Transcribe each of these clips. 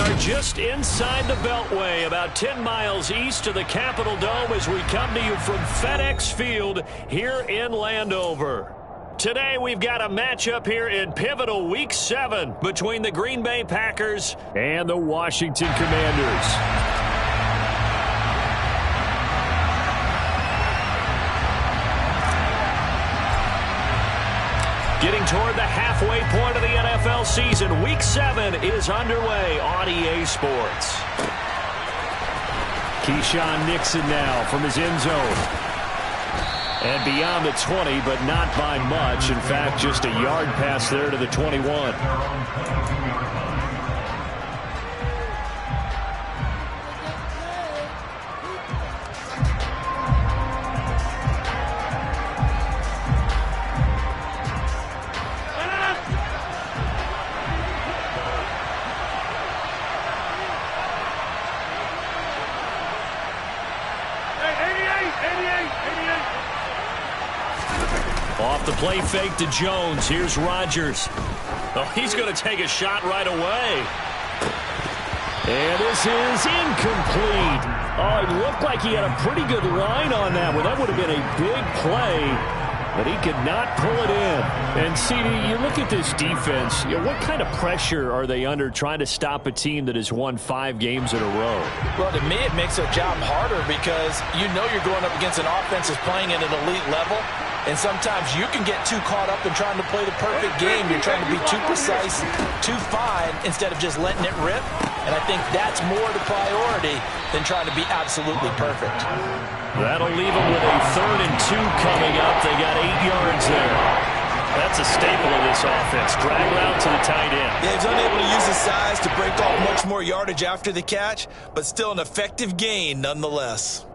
are just inside the Beltway, about 10 miles east of the Capitol Dome as we come to you from FedEx Field here in Landover. Today we've got a matchup here in pivotal Week 7 between the Green Bay Packers and the Washington Commanders. Getting toward the halfway point of the NFL season, Week 7 is underway on EA Sports. Keyshawn Nixon now from his end zone. And beyond the 20, but not by much. In fact, just a yard pass there to the 21. Off the play fake to Jones. Here's Rodgers. Oh, he's going to take a shot right away. And this is incomplete. Oh, it looked like he had a pretty good line on that one. That would have been a big play, but he could not pull it in. And, CD, you look at this defense. What kind of pressure are they under trying to stop a team that has won 5 games in a row? Well, to me, it makes their job harder because you know you're going up against an offense that's playing at an elite level. And sometimes you can get too caught up in trying to play the perfect game. You're trying to be too precise, too fine, instead of just letting it rip. And I think that's more the priority than trying to be absolutely perfect. That'll leave them with a 3rd and 2 coming up. They got 8 yards there. That's a staple of this offense. Drag route to the tight end. Yeah, he's unable to use his size to break off much more yardage after the catch, but still an effective gain nonetheless.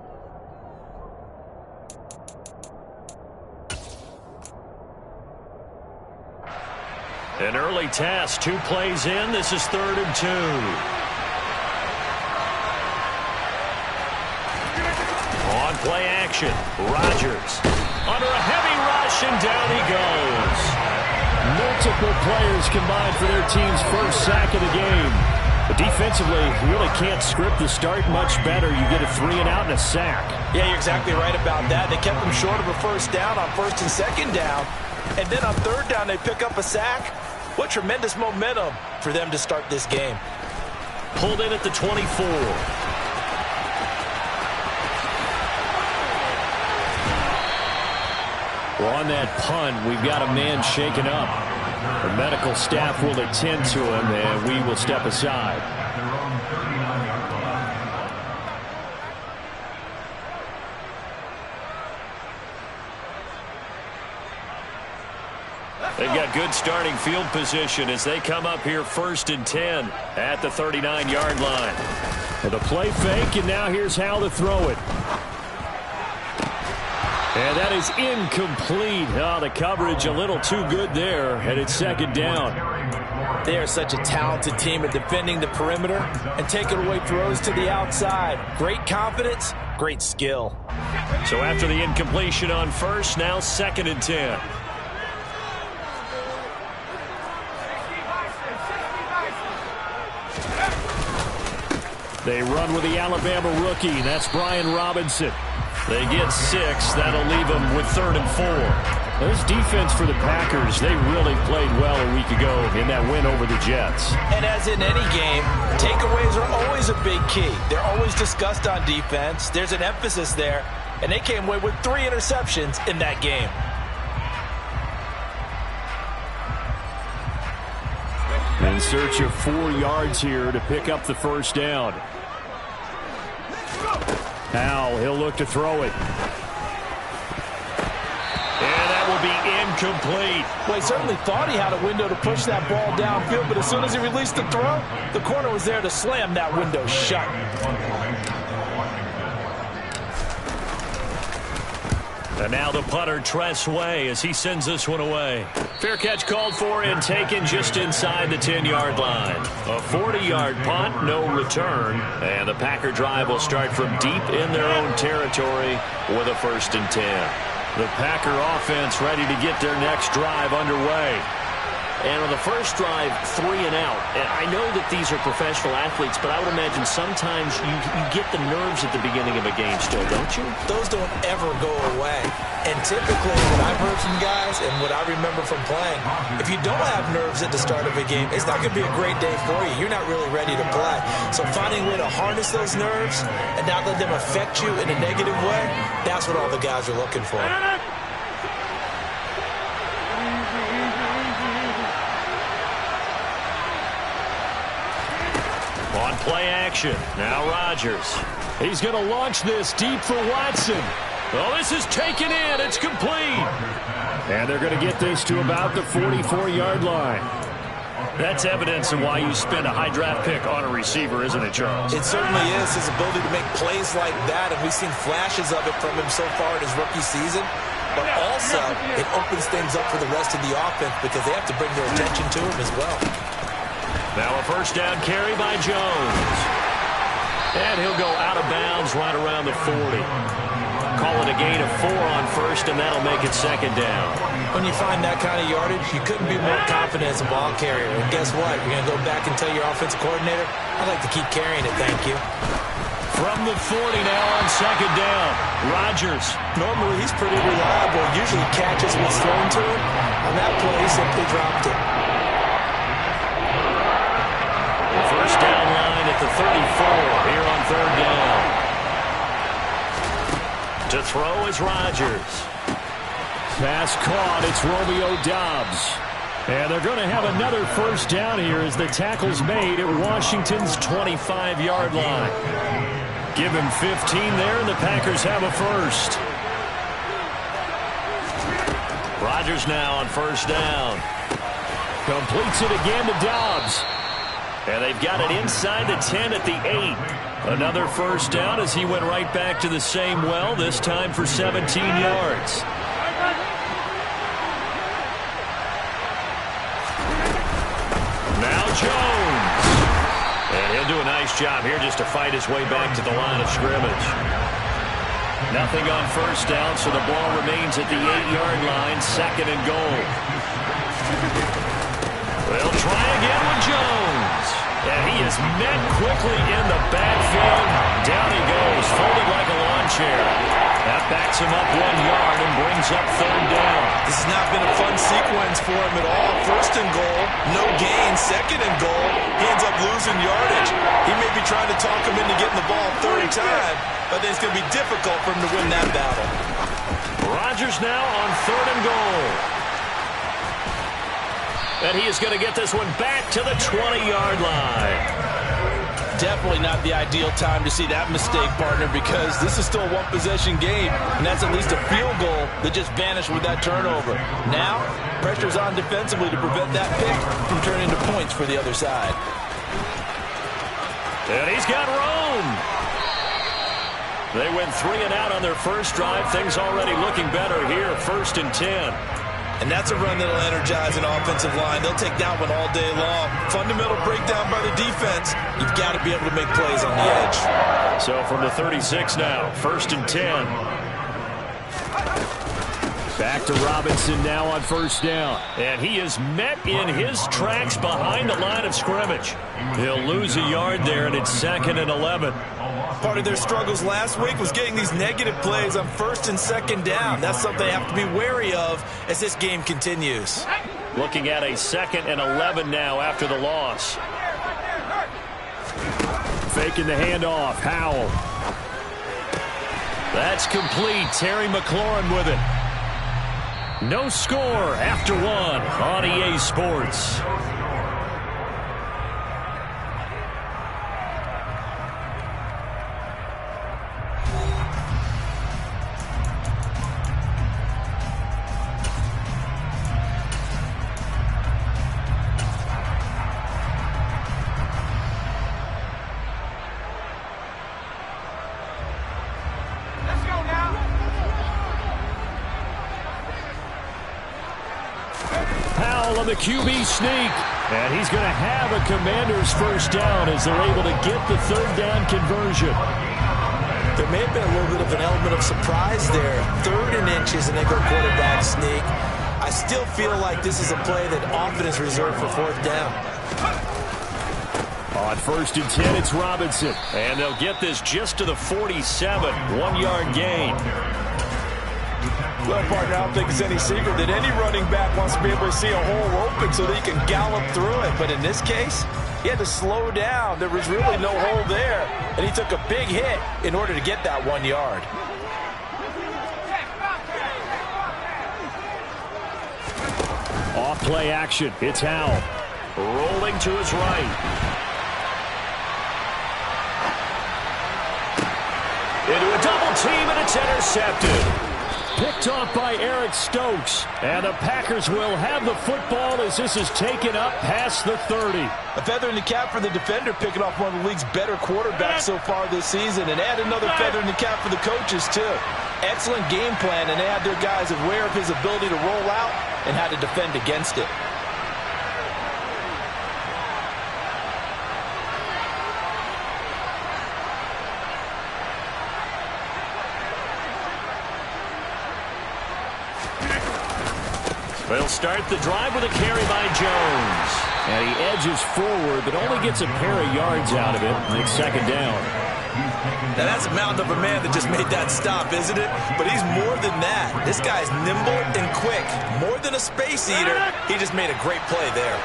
An early test, 2 plays in. This is 3rd and 2. On play action, Rodgers under a heavy rush, and down he goes. Multiple players combined for their team's first sack of the game. But defensively, you really can't script the start much better. You get a 3 and out and a sack. Yeah, you're exactly right about that. They kept them short of a first down on 1st and 2nd down. And then on 3rd down, they pick up a sack. What tremendous momentum for them to start this game. Pulled in at the 24. Well, on that punt, we've got a man shaken up. The medical staff will attend to him, and we will step aside. They've got good starting field position as they come up here 1st and 10 at the 39-yard line. The play fake, and now here's how to throw it. And that is incomplete. Oh, the coverage a little too good there, and it's 2nd down. They are such a talented team at defending the perimeter and taking away throws to the outside. Great confidence, great skill. So after the incompletion on 1st, now 2nd and 10. They run with the Alabama rookie. That's Brian Robinson. They get 6. That'll leave them with 3rd and 4. This defense for the Packers, they really played well a week ago in that win over the Jets. And as in any game, takeaways are always a big key. They're always discussed on defense. There's an emphasis there. And they came away with 3 interceptions in that game. In search of 4 yards here to pick up the first down. Now he'll look to throw it. And that will be incomplete. Well, he certainly thought he had a window to push that ball downfield, but as soon as he released the throw, the corner was there to slam that window shut. And now the punter, Tress Way, as he sends this one away. Fair catch called for and taken just inside the 10-yard line. A 40-yard punt, no return. And the Packer drive will start from deep in their own territory with a 1st and 10. The Packer offense ready to get their next drive underway. And on the first drive, 3 and out. And I know that these are professional athletes, but I would imagine sometimes you get the nerves at the beginning of a game still, don't you? Those don't ever go away. And typically, what I've heard from guys and what I remember from playing, if you don't have nerves at the start of a game, it's not going to be a great day for you. You're not really ready to play. So finding a way to harness those nerves and not let them affect you in a negative way, that's what all the guys are looking for. On play action, now Rodgers. He's going to launch this deep for Watson. Oh, this is taken in. It's complete. And they're going to get this to about the 44-yard line. That's evidence of why you spend a high draft pick on a receiver, isn't it, Charles? It certainly is, his ability to make plays like that, and we've seen flashes of it from him so far in his rookie season. But also, it opens things up for the rest of the offense because they have to bring their attention to him as well. Now a first down carry by Jones. And he'll go out of bounds right around the 40. Call it a gain of 4 on first, and that'll make it second down. When you find that kind of yardage, you couldn't be more confident as a ball carrier. And guess what? You're going to go back and tell your offensive coordinator, I'd like to keep carrying it, thank you. From the 40 now on second down, Rodgers. Normally, he's pretty reliable. Usually catches what's thrown to him. On that play, he simply dropped it. First down line at the 34 here on third down. To throw is Rodgers. Pass caught. It's Romeo Doubs. And they're going to have another first down here as the tackle's made at Washington's 25-yard line. Give him 15 there, and the Packers have a first. Rodgers now on first down. Completes it again to Doubs. And they've got it inside the 10 at the 8. Another first down as he went right back to the same well, this time for 17 yards. Now Jones. And he'll do a nice job here just to fight his way back to the line of scrimmage. Nothing on first down, so the ball remains at the 8-yard line, second and goal. They'll try again with Jones. And he is met quickly in the backfield. Down he goes, folded like a lawn chair. That backs him up 1 yard and brings up third down. This has not been a fun sequence for him at all. First and goal, no gain. Second and goal, he ends up losing yardage. He may be trying to talk him into getting the ball third time, but then it's going to be difficult for him to win that battle. Rodgers now on third and goal. And he is going to get this one back to the 20-yard line. Definitely not the ideal time to see that mistake, partner, because this is still a one-possession game, and that's at least a field goal that just vanished with that turnover. Now, pressure's on defensively to prevent that pick from turning into points for the other side. And he's got room. They went 3 and out on their first drive. Things already looking better here, 1st and 10. And that's a run that'll energize an offensive line. They'll take that one all day long. Fundamental breakdown by the defense. You've got to be able to make plays on the edge. So from the 36 now, 1st and 10. Back to Robinson now on first down. And he is met in his tracks behind the line of scrimmage. He'll lose a yard there, and it's 2nd and 11. Part of their struggles last week was getting these negative plays on 1st and 2nd down. That's something they have to be wary of as this game continues. Looking at a 2nd and 11 now after the loss. Faking the handoff. Howell. That's complete. Terry McLaurin with it. No score after 1 on EA Sports. On the QB sneak, and he's going to have a Commander's first down as they're able to get the third down conversion. There may have been a little bit of an element of surprise there. 3rd and inches, and they go quarterback sneak. I still feel like this is a play that often is reserved for fourth down. On 1st and 10, it's Robinson. And they'll get this just to the 47. 1-yard gain. Well, partner, I don't think it's any secret that any running back wants to be able to see a hole open so that he can gallop through it. But in this case, he had to slow down. There was really no hole there. And he took a big hit in order to get that 1 yard. Off play action. It's Howell. Rolling to his right. Into a double team, and it's intercepted. Picked off by Eric Stokes. And the Packers will have the football as this is taken up past the 30. A feather in the cap for the defender, picking off one of the league's better quarterbacks so far this season. And add another feather in the cap for the coaches, too. Excellent game plan, and they had their guys aware of his ability to roll out and how to defend against it. They'll start the drive with a carry by Jones. And he edges forward, but only gets a pair of yards out of it. And it's 2nd down. Now that's a mountain of a man that just made that stop, isn't it? But he's more than that. This guy's nimble and quick. More than a space eater. He just made a great play there.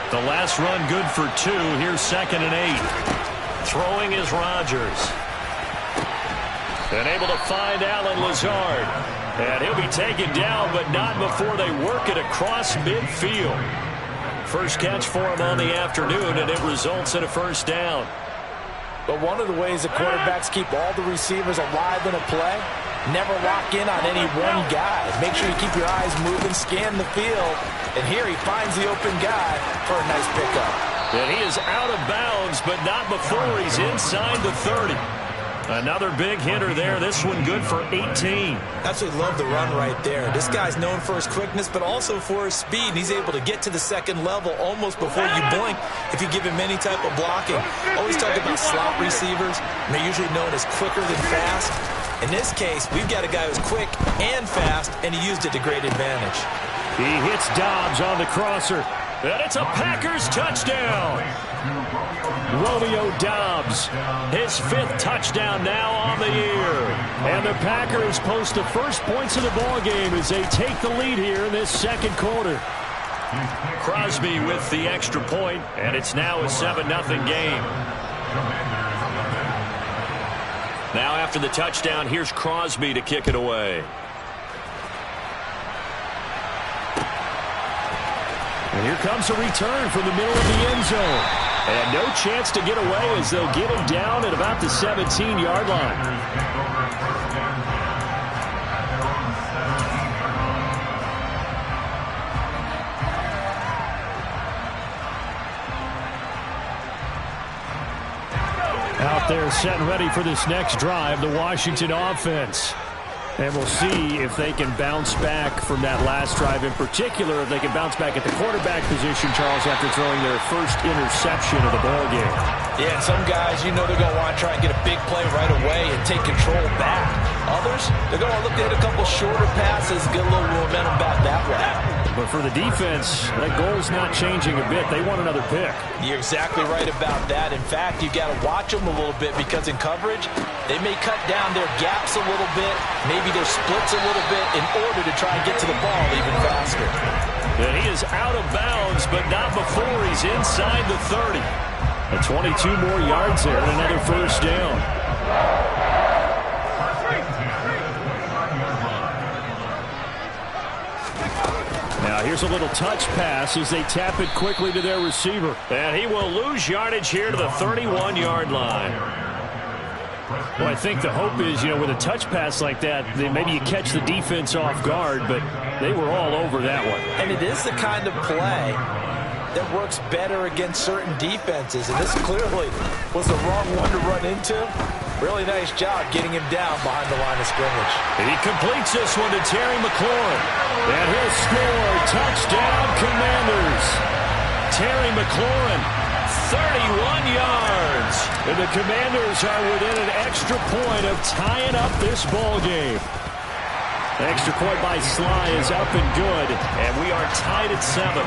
The last run good for 2. Here's 2nd and 8. Throwing is Rodgers. And able to find Allen Lazard. And he'll be taken down, but not before they work it across midfield. First catch for him on the afternoon, and it results in a 1st down. But one of the ways that quarterbacks keep all the receivers alive in a play, never lock in on any one guy. Make sure you keep your eyes moving, scan the field. And here he finds the open guy for a nice pickup. And he is out of bounds, but not before he's inside the 30. Another big hitter there. This one good for 18. Absolutely love the run right there. This guy's known for his quickness, but also for his speed. And he's able to get to the 2nd level almost before you blink if you give him any type of blocking. Always talk about slot receivers. They're usually known as quicker than fast. In this case, we've got a guy who's quick and fast, and he used it to great advantage. He hits Dobbs on the crosser. And it's a Packers touchdown. Romeo Dobbs, his 5th touchdown now on the year. And the Packers post the first points of the ball game as they take the lead here in this 2nd quarter. Crosby with the extra point, and it's now a 7-0 game. Now after the touchdown, here's Crosby to kick it away. And here comes a return from the middle of the end zone. And no chance to get away as they'll get him down at about the 17-yard line. Out there set and ready for this next drive, the Washington offense. And we'll see if they can bounce back from that last drive, in particular, if they can bounce back at the quarterback position, Charles, after throwing their first interception of the ballgame. Yeah, and some guys, you know they're going to want to try and get a big play right away and take control back. Others, they're going to look at a couple shorter passes, get a little momentum back that way. But for the defense, that goal's not changing a bit. They want another pick. You're exactly right about that. In fact, you've got to watch them a little bit because in coverage, they may cut down their gaps a little bit, maybe their splits a little bit in order to try and get to the ball even faster. And he is out of bounds, but not before he's inside the 30. And 22 more yards there and another 1st down. Now here's a little touch pass as they tap it quickly to their receiver. And he will lose yardage here to the 31-yard line. Well, I think the hope is, with a touch pass like that, maybe you catch the defense off guard, but they were all over that one. And it is the kind of play that works better against certain defenses. And this clearly was the wrong one to run into. Really nice job getting him down behind the line of scrimmage. And he completes this one to Terry McLaurin. And he'll score. Touchdown, Commanders. Terry McLaurin, 31 yards. And the Commanders are within an extra point of tying up this ball game. Extra point by Sly is up and good, and we are tied at 7.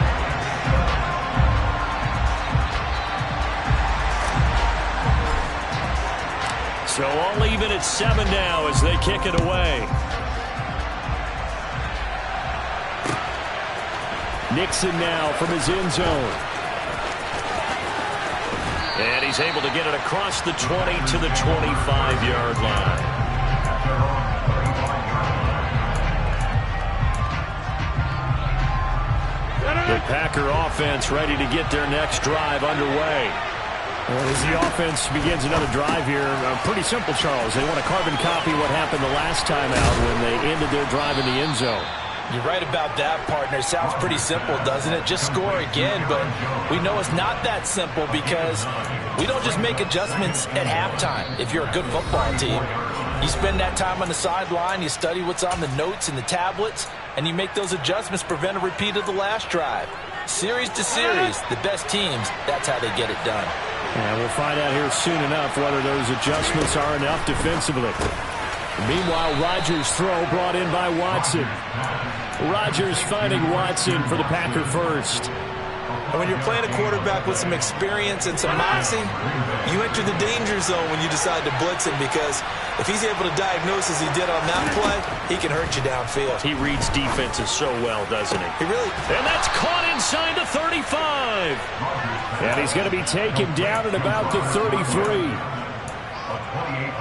So all even at 7 now as they kick it away. Nixon now from his end zone. And he's able to get it across the 20 to the 25-yard line. The Packer offense ready to get their next drive underway. Well, as the offense begins another drive here, pretty simple, Charles. They want to carbon copy what happened the last time out when they ended their drive in the end zone. You're right about that, partner. Sounds pretty simple, doesn't it? Just score again, but we know it's not that simple because we don't just make adjustments at halftime if you're a good football team. You spend that time on the sideline, you study what's on the notes and the tablets, and you make those adjustments to prevent a repeat of the last drive. Series to series, the best teams, that's how they get it done. And we'll find out here soon enough whether those adjustments are enough defensively. Meanwhile, Rodgers' throw brought in by Watson. Rodgers finding Watson for the Packer first. And when you're playing a quarterback with some experience and some moxie, you enter the danger zone when you decide to blitz him, because if he's able to diagnose as he did on that play, he can hurt you downfield. He reads defenses so well, doesn't he? He really... And that's caught inside the 35. And he's going to be taken down at about the 33.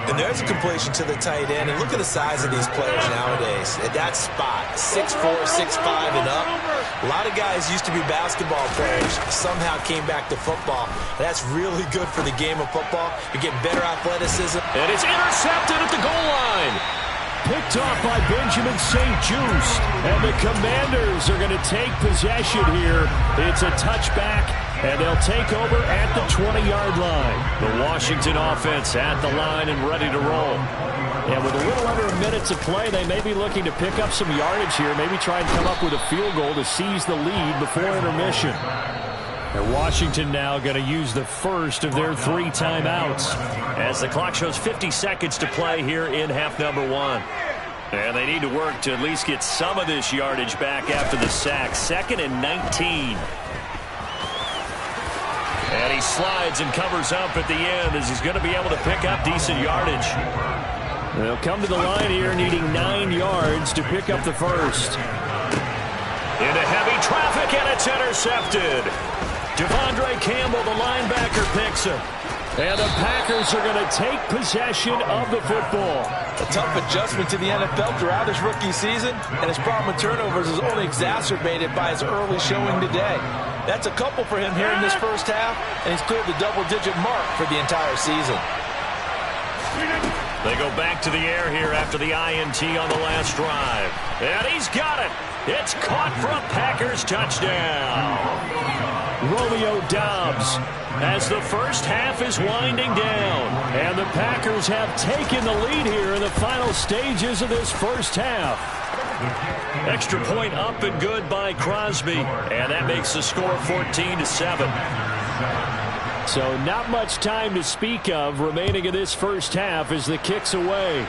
And there's a completion to the tight end. And look at the size of these players nowadays. At that spot, 6'4", 6'5", and up. A lot of guys used to be basketball players, somehow came back to football. That's really good for the game of football. You're getting better athleticism. And it's intercepted at the goal line. Picked off by Benjamin St. Juste. And the Commanders are going to take possession here. It's a touchback, and they'll take over at the 20-yard line. The Washington offense at the line and ready to roll. And with a little under a minute to play, they may be looking to pick up some yardage here, maybe try and come up with a field goal to seize the lead before intermission. And Washington now going to use the first of their 3 timeouts as the clock shows 50 seconds to play here in half number 1. And they need to work to at least get some of this yardage back after the sack. 2nd and 19. And he slides and covers up at the end as he's going to be able to pick up decent yardage. They'll come to the line here needing 9 yards to pick up the first. Into heavy traffic, and it's intercepted. Devondre Campbell, the linebacker, picks him. And the Packers are going to take possession of the football. A tough adjustment to the NFL throughout his rookie season, and his problem with turnovers is only exacerbated by his early showing today. That's a couple for him here in this first half, and he's cleared the double-digit mark for the entire season. They go back to the air here after the INT on the last drive. And he's got it. It's caught for a Packers touchdown. Romeo Doubs as the first half is winding down. And the Packers have taken the lead here in the final stages of this first half. Extra point up and good by Crosby. And that makes the score 14-7. So not much time to speak of remaining in this first half as the kick's away.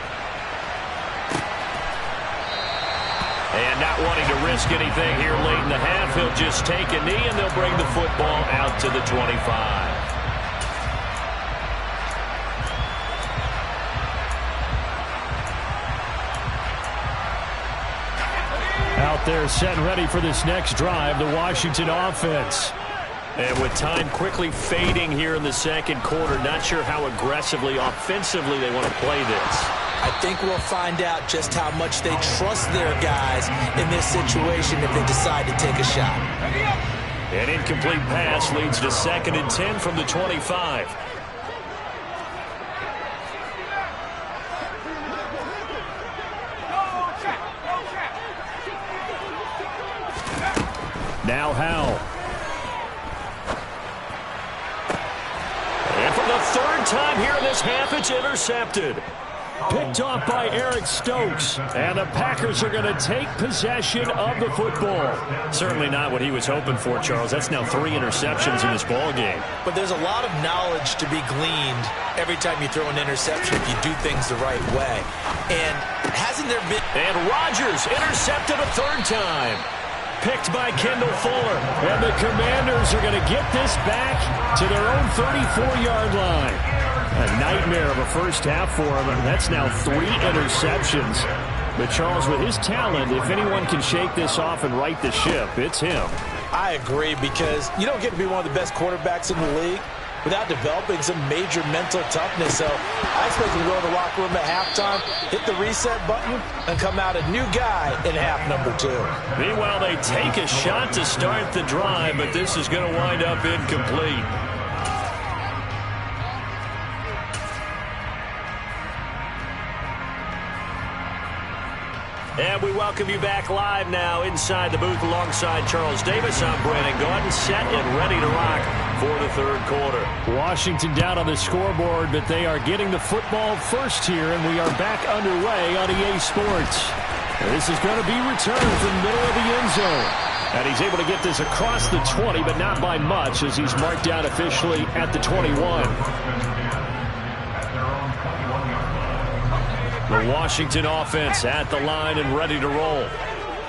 And not wanting to risk anything here late in the half, he'll just take a knee and they'll bring the football out to the 25. Out there set and ready for this next drive, the Washington offense. And with time quickly fading here in the second quarter, not sure how aggressively, offensively they want to play this. I think we'll find out just how much they trust their guys in this situation if they decide to take a shot. An incomplete pass leads to 2nd and 10 from the 25. Now Howell. And for the 3rd time here in this half, it's intercepted. Picked off by Eric Stokes. And the Packers are going to take possession of the football. Certainly not what he was hoping for, Charles. That's now 3 interceptions in this ball game. But there's a lot of knowledge to be gleaned every time you throw an interception if you do things the right way. And hasn't there been... And Rodgers intercepted a 3rd time. Picked by Kendall Fuller. And the Commanders are going to get this back to their own 34-yard line. A nightmare of a first half for him, and that's now 3 interceptions. But Charles, with his talent, if anyone can shake this off and right the ship, it's him. I agree, because you don't get to be one of the best quarterbacks in the league without developing some major mental toughness. So I expect him to go in the locker room at halftime, hit the reset button, and come out a new guy in half number 2. Meanwhile, they take a shot to start the drive, but this is going to wind up incomplete. And we welcome you back live now inside the booth alongside Charles Davis. I'm Brandon Gaudin, set and ready to rock for the 3rd quarter. Washington down on the scoreboard, but they are getting the football first here, and we are back underway on EA Sports. And this is going to be returned from the middle of the end zone. And he's able to get this across the 20, but not by much, as he's marked down officially at the 21. The Washington offense at the line and ready to roll.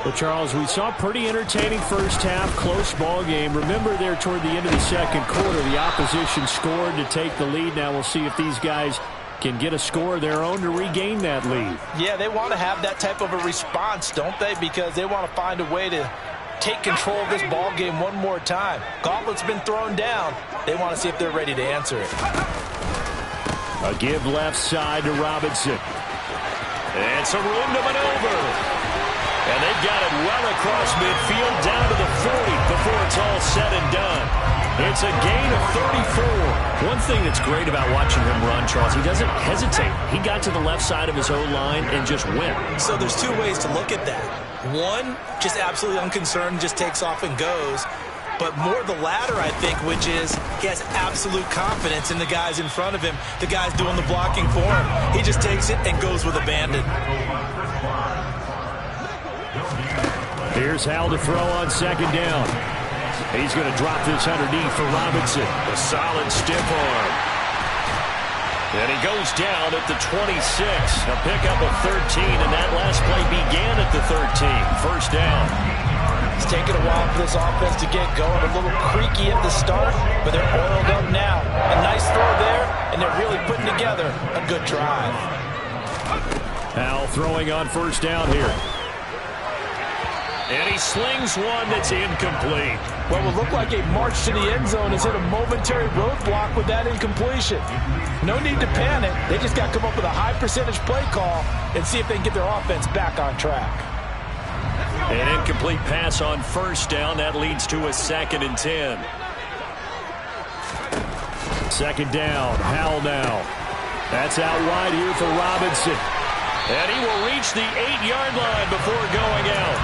Well, Charles, we saw a pretty entertaining first half, close ball game. Remember there toward the end of the 2nd quarter, the opposition scored to take the lead. Now we'll see if these guys can get a score of their own to regain that lead. Yeah, they want to have that type of a response, don't they? Because they want to find a way to take control of this ball game one more time. Gauntlet's been thrown down. They want to see if they're ready to answer it. A give left side to Robinson. And some room to maneuver. And they've got it well across midfield down to the 40 before it's all said and done. It's a gain of 34. One thing that's great about watching him run, Charles, he doesn't hesitate. He got to the left side of his O-line and just went. So there's 2 ways to look at that. One, just absolutely unconcerned, just takes off and goes. But more the latter, I think, which is he has absolute confidence in the guys in front of him, the guys doing the blocking for him. He just takes it and goes with abandon. Here's Hal to throw on 2nd down. He's going to drop this underneath for Robinson. A solid stiff arm. And he goes down at the 26. A pickup of 13, and that last play began at the 13. First down. It's taken a while for this offense to get going. A little creaky at the start, but they're oiled up now. A nice throw there, and they're really putting together a good drive. Hal throwing on 1st down here. And he slings one that's incomplete. What will look like a march to the end zone has hit a momentary roadblock with that incompletion. No need to panic. They just got to come up with a high percentage play call and see if they can get their offense back on track. An incomplete pass on 1st down. That leads to a 2nd and 10. 2nd down. Hal now. That's out wide here for Robinson. And he will reach the 8-yard line before going out.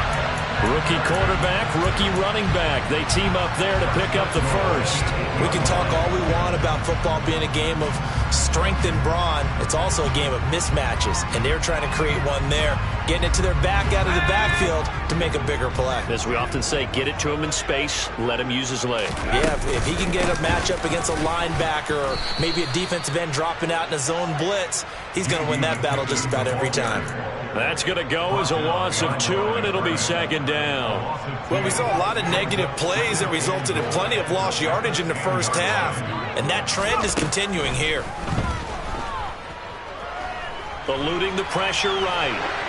Rookie quarterback, rookie running back. They team up there to pick up the 1st. We can talk all we want about football being a game of strength and brawn. It's also a game of mismatches, and they're trying to create one there, getting it to their back out of the backfield to make a bigger play. As we often say, get it to him in space, let him use his leg. Yeah, if he can get a matchup against a linebacker or maybe a defensive end dropping out in a zone blitz, he's going to win that battle just about every time. That's going to go as a loss of 2, and it'll be 2nd down. Well, we saw a lot of negative plays that resulted in plenty of lost yardage in the first half, and that trend is continuing here. Eluding the pressure right.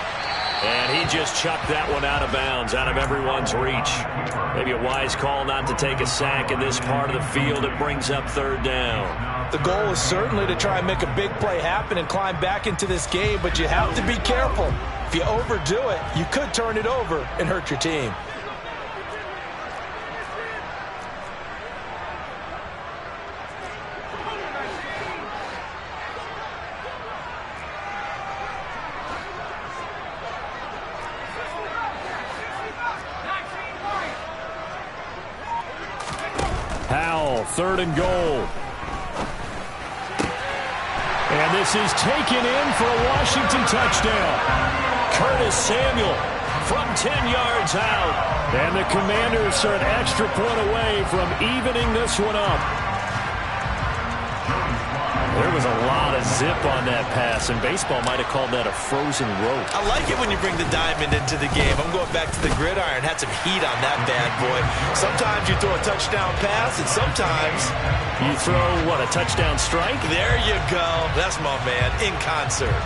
And he just chucked that one out of bounds, out of everyone's reach. Maybe a wise call not to take a sack in this part of the field. It brings up 3rd down. The goal is certainly to try and make a big play happen and climb back into this game, but you have to be careful. If you overdo it, you could turn it over and hurt your team. Howell, 3rd and goal. And this is taken in for a Washington touchdown. Curtis Samuel from 10 yards out. And the Commanders are an extra point away from evening this one up. There was a lot of zip on that pass, and baseball might have called that a frozen rope. I like it when you bring the diamond into the game. I'm going back to the gridiron. Had some heat on that bad boy. Sometimes you throw a touchdown pass, and sometimes you throw, what, a touchdown strike? There you go. That's my man, in concert.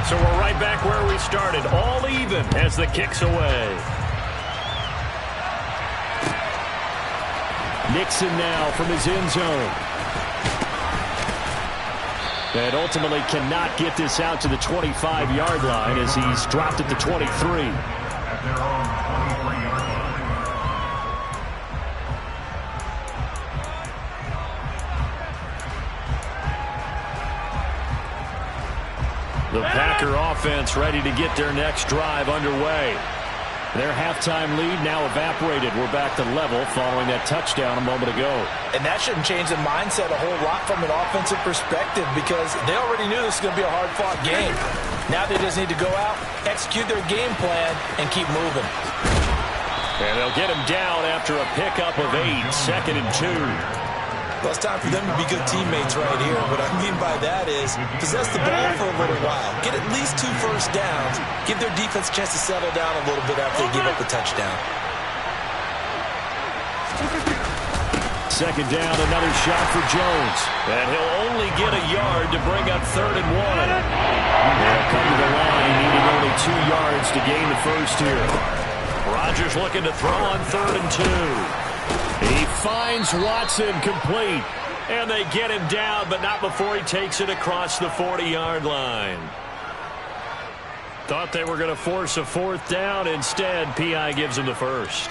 So we're right back where we started, all even as the kick's away. Nixon now from his end zone. And ultimately cannot get this out to the 25-yard line as he's dropped at the 23. The Packer offense ready to get their next drive underway. Their halftime lead now evaporated. We're back to level following that touchdown a moment ago. And that shouldn't change the mindset a whole lot from an offensive perspective because they already knew this was going to be a hard-fought game. Now they just need to go out, execute their game plan, and keep moving. And they'll get him down after a pickup of 8, 2nd and 2. Well, it's time for them to be good teammates right here. What I mean by that is possess the ball for a little while. Get at least 2 first downs. Give their defense a chance to settle down a little bit after they give up the touchdown. 2nd down, another shot for Jones. And he'll only get a yard to bring up 3rd and 1. They'll come to the line, needing only 2 yards to gain the first here. Rodgers looking to throw on 3rd and 2. He finds Watson complete. And they get him down, but not before he takes it across the 40-yard line. Thought they were going to force a 4th down. Instead, P.I. gives him the first.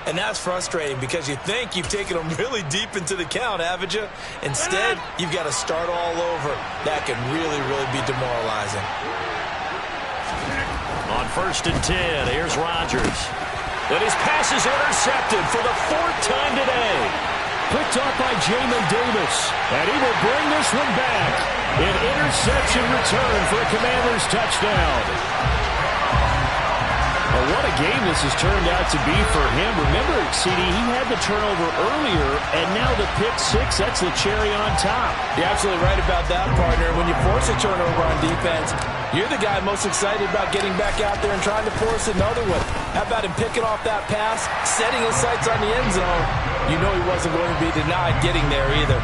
And that's frustrating because you think you've taken them really deep into the count, haven't you? Instead, you've got to start all over. That can really, really be demoralizing. On 1st and 10, here's Rodgers. And his pass is intercepted for the 4th time today. Picked up by Jamin Davis. And he will bring this one back. An interception return for a Commanders touchdown. Well, what a game this has turned out to be for him. Remember, CD, he had the turnover earlier, and now the pick 6, that's the cherry on top. You're absolutely right about that, partner. When you force a turnover on defense, you're the guy most excited about getting back out there and trying to force another one. How about him picking off that pass, setting his sights on the end zone? You know he wasn't going to be denied getting there either.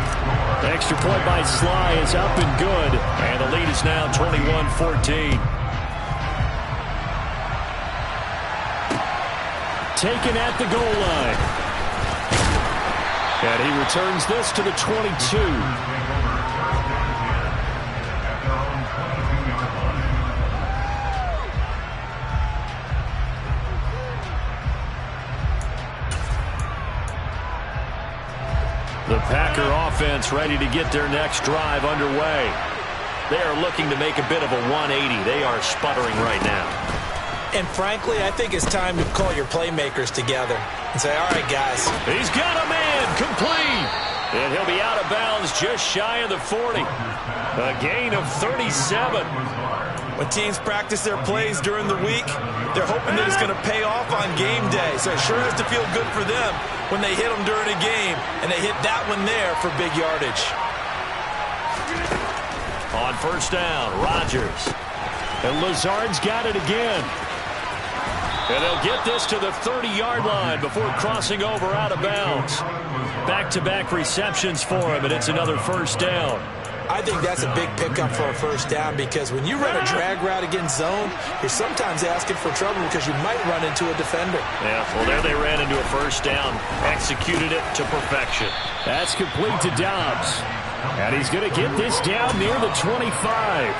The extra point by Sly is up and good, and the lead is now 21-14. Taken at the goal line. And he returns this to the 22. The Packer offense ready to get their next drive underway. They are looking to make a bit of a 180. They are sputtering right now. And frankly, I think it's time to call your playmakers together and say, all right, guys. He's got a man complete. And he'll be out of bounds just shy of the 40. A gain of 37. When teams practice their plays during the week, they're hoping that it's going to pay off on game day. So it sure has to feel good for them when they hit them during a game, and they hit that one there for big yardage. On 1st down, Rodgers. And Lazard's got it again. And they'll get this to the 30-yard line before crossing over out of bounds. Back-to-back receptions for him, and it's another 1st down. I think that's a big pickup for a 1st down because when you run a drag route against zone, you're sometimes asking for trouble because you might run into a defender. Yeah, well, there they ran into a 1st down. Executed it to perfection. That's complete to Dobbs. And he's going to get this down near the 25.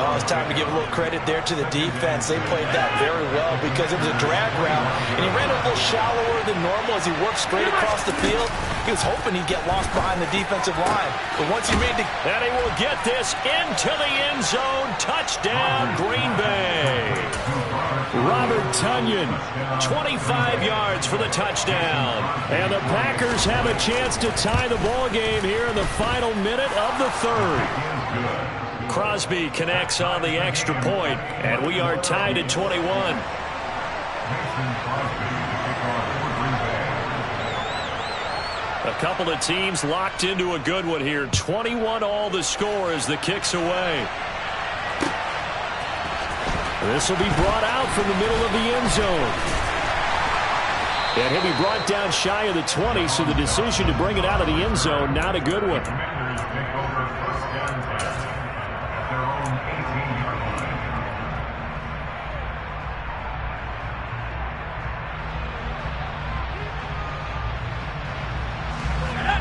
Oh, it's time to give a little credit there to the defense. They played that very well because it was a drag route, and he ran a little shallower than normal as he worked straight across the field. He was hoping he'd get lost behind the defensive line. But once he made the... And he will get this into the end zone. Touchdown, Green Bay. Robert Tonyan, 25 yards for the touchdown. And the Packers have a chance to tie the ball game here in the final minute of the third. Crosby connects on the extra point, and we are tied at 21. A couple of teams locked into a good one here. 21 all the score as the kick's away. This will be brought out from the middle of the end zone. And he'll be brought down shy of the 20, so the decision to bring it out of the end zone, not a good one.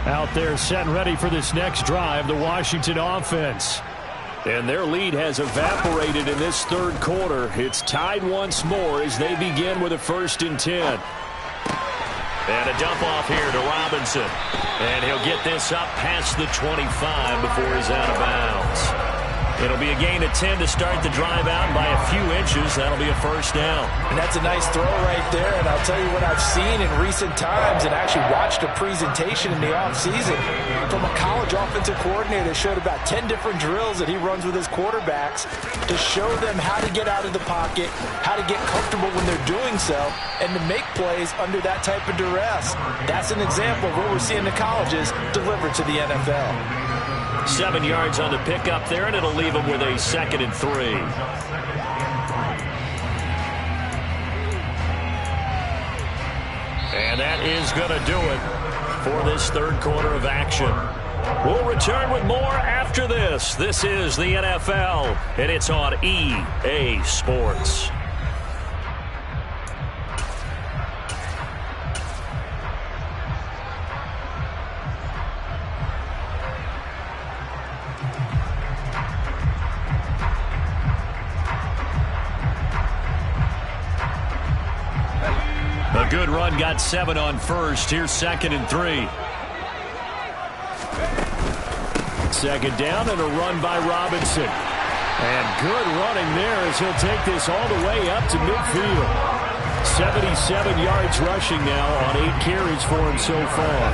Out there set and ready for this next drive, the Washington offense. And their lead has evaporated in this third quarter. It's tied once more as they begin with a 1st and 10. And a dump off here to Robinson. And he'll get this up past the 25 before he's out of bounds. It'll be a gain of 10 to start the drive out, and by a few inches, that'll be a 1st down. And that's a nice throw right there, and I'll tell you what I've seen in recent times and actually watched a presentation in the offseason from a college offensive coordinator that showed about 10 different drills that he runs with his quarterbacks to show them how to get out of the pocket, how to get comfortable when they're doing so, and to make plays under that type of duress. That's an example of what we're seeing the colleges deliver to the NFL. 7 yards on the pickup there, and it'll leave them with a 2nd and 3. And that is going to do it for this third quarter of action. We'll return with more after this. This is the NFL, and it's on EA Sports. A good run, got 7 on first. Here's 2nd and 3. 2nd down and a run by Robinson. And good running there as he'll take this all the way up to midfield. 77 yards rushing now on 8 carries for him so far.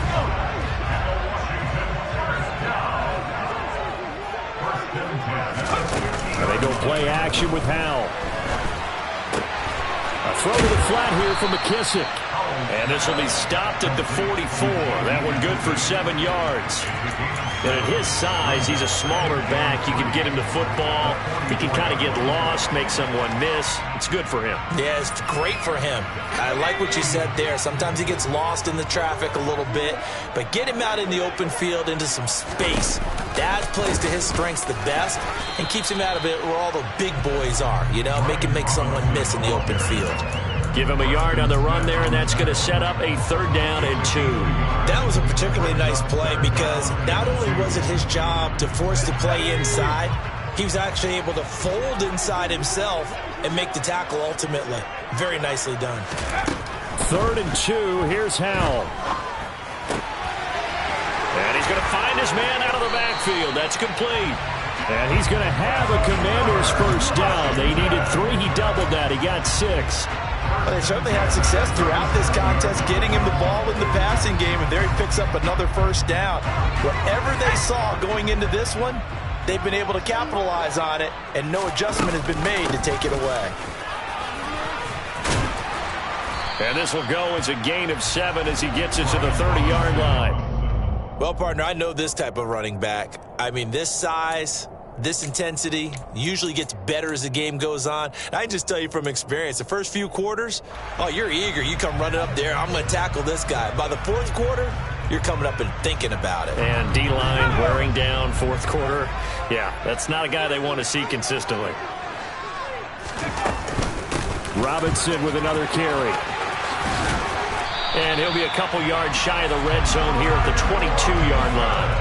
And they go play action with Howell. A throw to the flat here from McKissick. And this will be stopped at the 44. That one good for 7 yards. And at his size, he's a smaller back. You can get him the football. He can kind of get lost, make someone miss. It's good for him. Yeah, it's great for him. I like what you said there. Sometimes he gets lost in the traffic a little bit, but get him out in the open field into some space. That plays to his strengths the best and keeps him out of it where all the big boys are, you know, make someone miss in the open field. Give him a yard on the run there, and that's going to set up a 3rd down and 2. That was a particularly nice play because not only was it his job to force the play inside, he was actually able to fold inside himself and make the tackle ultimately. Very nicely done. 3rd and 2. Here's Howell. And he's going to find his man out of the backfield. That's complete. And he's going to have a Commander's 1st down. They needed 3. He doubled that. He got 6. Well, they certainly had success throughout this contest getting him the ball in the passing game, and there he picks up another 1st down. Whatever they saw going into this one, they've been able to capitalize on it, and no adjustment has been made to take it away. And this will go as a gain of 7 as he gets it to the 30-yard line. Well, partner, I know this type of running back. I mean, this size, this intensity usually gets better as the game goes on. And I can just tell you from experience, the first few quarters, oh, you're eager. You come running up there, I'm going to tackle this guy. By the 4th quarter, you're coming up and thinking about it. And D-line wearing down 4th quarter. Yeah, that's not a guy they want to see consistently. Robinson with another carry. And he'll be a couple yards shy of the red zone here at the 22-yard line.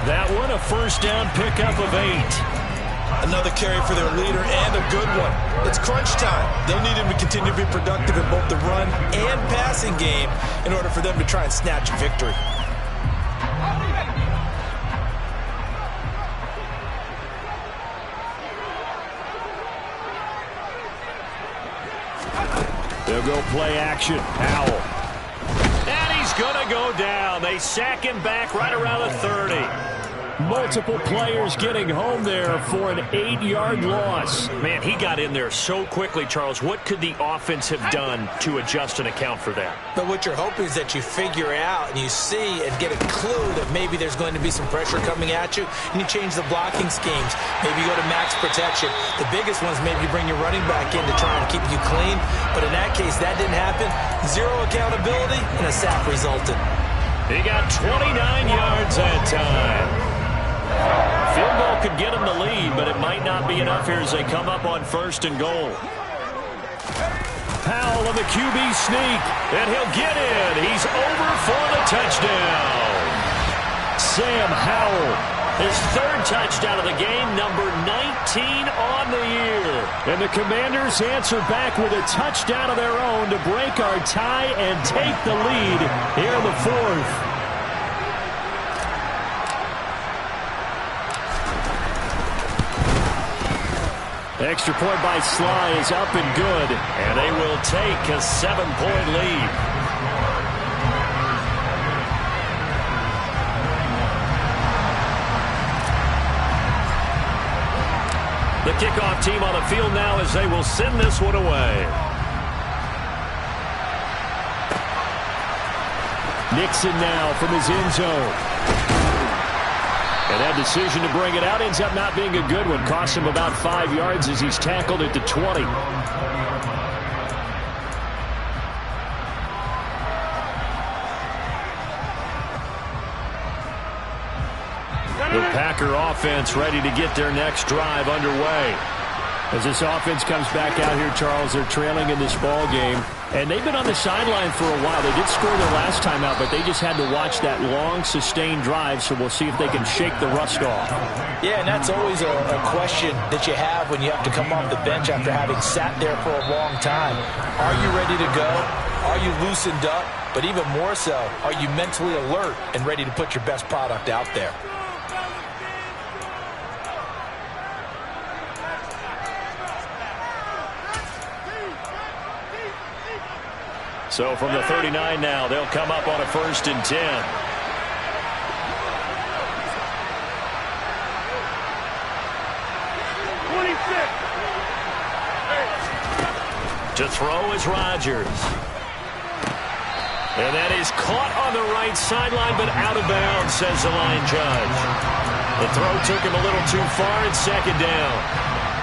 That one, a 1st down pickup of 8. Another carry for their leader and a good one. It's crunch time. They'll need him to continue to be productive in both the run and passing game in order for them to try and snatch a victory. They'll go play action. Powell. And he's going to go down. They sack him back right around the 30. Multiple players getting home there for an 8-yard loss. Man, he got in there so quickly, Charles. What could the offense have done to adjust and account for that? But what you're hoping is that you figure out and you see and get a clue that maybe there's going to be some pressure coming at you, and you change the blocking schemes. Maybe you go to max protection. The biggest ones, maybe you bring your running back in to try and keep you clean. But in that case, that didn't happen. Zero accountability, and a sack resulted. He got 29 yards that time. Field goal could get him the lead, but it might not be enough here as they come up on 1st and goal. Powell on the QB sneak, and he'll get in. He's over for the touchdown. Sam Howell, his 3rd touchdown of the game, number 19 on the year. And the Commanders answer back with a touchdown of their own to break our tie and take the lead here in the 4th. Extra point by Sly is up and good, and they will take a 7-point lead. The kickoff team on the field now as they will send this one away. Nixon now from his end zone. And that decision to bring it out ends up not being a good one. Costs him about 5 yards as he's tackled at the 20. The Packer offense ready to get their next drive underway. As this offense comes back out here, Charles, they're trailing in this ball game. And they've been on the sideline for a while. They did score their last time out, but they just had to watch that long, sustained drive, so we'll see if they can shake the rust off. Yeah, and that's always a question that you have when you have to come off the bench after having sat there for a long time. Are you ready to go? Are you loosened up? But even more so, are you mentally alert and ready to put your best product out there? So from the 39 now, they'll come up on a 1st and 10. To throw is Rodgers. And that is caught on the right sideline, but out of bounds, says the line judge. The throw took him a little too far, and 2nd down.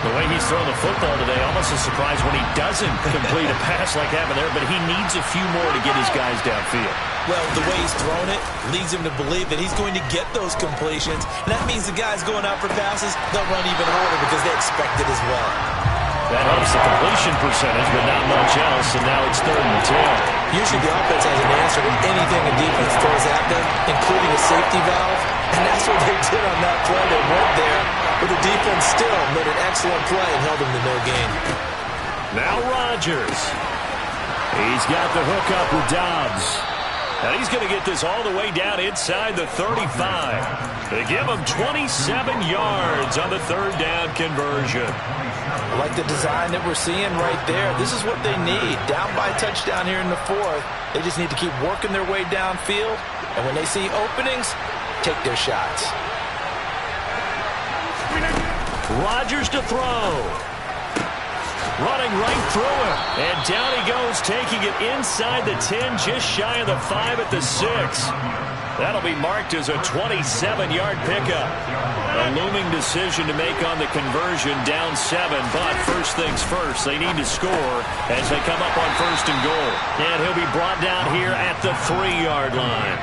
The way he's thrown the football today, almost a surprise when he doesn't complete a pass like happened there, but he needs a few more to get his guys downfield. Well, the way he's thrown it leads him to believe that he's going to get those completions, and that means the guys going out for passes, they'll run even harder because they expect it as well. That helps the completion percentage, but not much else, and now it's 3rd and 10. Usually the offense has an answer to anything a defense throws at them, including a safety valve, and that's what they did on that play. They went there, but the defense still made an excellent play and held them to no gain. Now Rodgers. He's got the hook up with Dobbs. And he's going to get this all the way down inside the 35. They give him 27 yards on the 3rd down conversion. I like the design that we're seeing right there. This is what they need. Down by a touchdown here in the 4th. They just need to keep working their way downfield. And when they see openings, take their shots. Rodgers to throw. Running right through him. And down he goes, taking it inside the 10, just shy of the 5 at the 6. That'll be marked as a 27-yard pickup. A looming decision to make on the conversion, down 7. But first things first, they need to score as they come up on 1st and goal. And he'll be brought down here at the 3-yard line.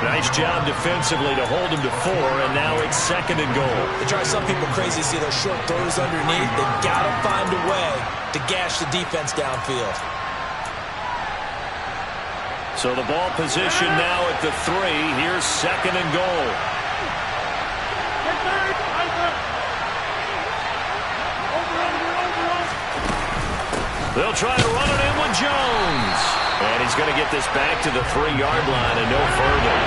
Nice job defensively to hold him to 4, and now it's 2nd and goal. It drives some people crazy to see those short throws underneath. They've got to find a way to gash the defense downfield. So the ball position now at the 3. Here's 2nd and goal. They'll try to run it in with Jones. And he's going to get this back to the 3-yard line and no further.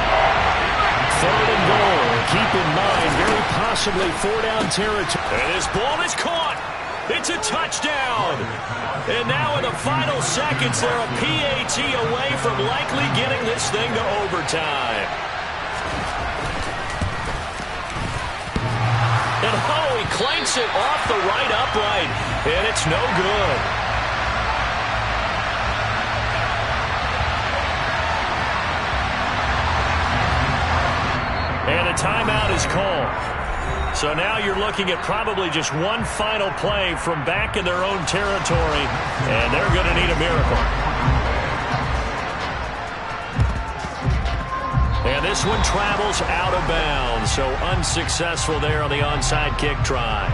3rd and goal. Keep in mind, very possibly 4-down territory. And this ball is caught. It's a touchdown. And now in the final seconds, they're a PAT away from likely getting this thing to overtime. And oh, he clanks it off the right upright, and it's no good. And a timeout is called. So now you're looking at probably just one final play from back in their own territory, and they're going to need a miracle. And this one travels out of bounds, so unsuccessful there on the onside kick try.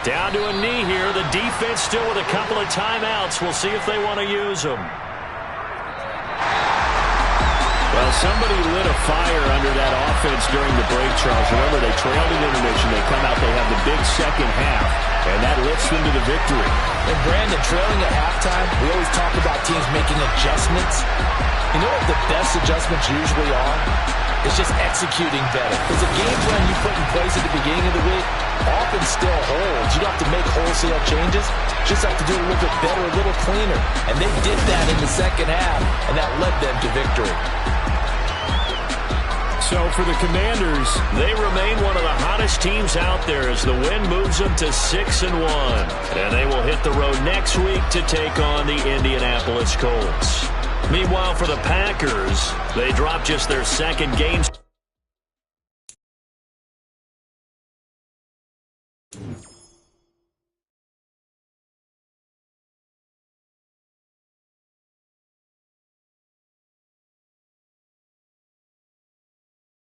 Down to a knee here. The defense still with a couple of timeouts. We'll see if they want to use them. Well, somebody lit a fire under that offense during the break, Charles. Remember, they trailed at intermission. They come out, they have the big second half, and that lifts them to the victory. And Brandon, trailing at halftime, we always talk about teams making adjustments. You know what the best adjustments usually are? It's just executing better. Because the game plan you put in place at the beginning of the week often still holds. You don't have to make wholesale changes. You just have to do it a little bit better, a little cleaner. And they did that in the second half, and that led them to victory. So for the Commanders, they remain one of the hottest teams out there as the win moves them to 6-1. And they will hit the road next week to take on the Indianapolis Colts. Meanwhile, for the Packers, they dropped just their second game.